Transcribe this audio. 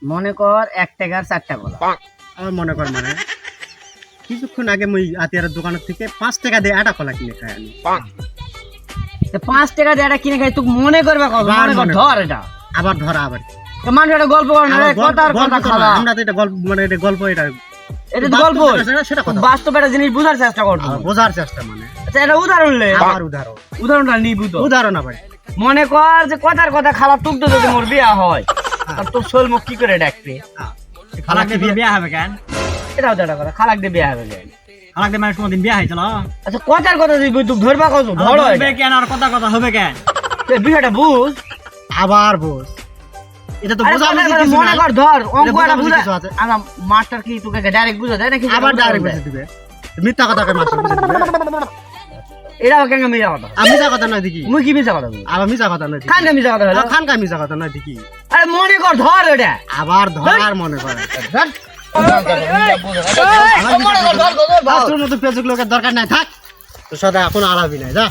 মনে কর 1 টাকার 4টা কলা। আমার মনে কর মানে কিছুক্ষণ আগে মুই আতিয়ার দোকানের থেকে 5 টাকা দিয়ে আটা কলা কিনে খাই আমি। তো 5 টাকা দিয়ে এটা কিনে খাই তুই মনে করবে কত মনে কর ধর এটা আবার ধরা আবার তো মানুষ একটা গল্প করে না কথার কথা খালা আমরা তো এটা গল্প মানে এটা গল্প এটা তো গল্প সেটা কথা বাস্তব একটা জিনিস বুঝার চেষ্টা করবো বোঝার চেষ্টা মানে আচ্ছা এটা উদাহরণ লে আবার উদাহরণটা নিবু তো উদাহরণ আবার মনে কর যে কথার কথা খালা টুক যদি মোর বিয়া হয় আর তোর শোল মুখ কি করে ডাকবে খালাক দিয়ে বিয়া হবে কেন এটাও তো একটা কথা খালাক দিয়ে বিয়া হবে কেন খালাক দিয়ে মানুষ কোনদিন বিয়া হয়েছিল আচ্ছা কথার কথা তুই তুই ধরবা কত ধর কেন আর কথা কথা হবে কেন বিষয়টা বুঝ আবার বোঝ এটা তো বোঝা মনে কর ধর অঙ্ক এটা একটা বোঝাবুঝি বুঝা কিছু আছে। আমার মাস্টার কি তোকে ডাইরেক্ট বুঝা দেয় নাকি আবার ডাইরেক্ট বুঝে দিবে মিথ্যা কথাকে মাস্টার বুঝে দিবে এটাও কেন মিছা কথা আমি মিছা কথা নয় দেখি মুই কি মিছা কথা বলি আবার মিছা কথা নয় খান মিছা কথা হলো খানকা মিছা কথা নয় দেখি আরে মনে কর ধর এটা আবার ধরার মনে করে তোর মতো পেজুক লোকের দরকার নাই থাক তোর সাথে এখন আলাপই নাই যা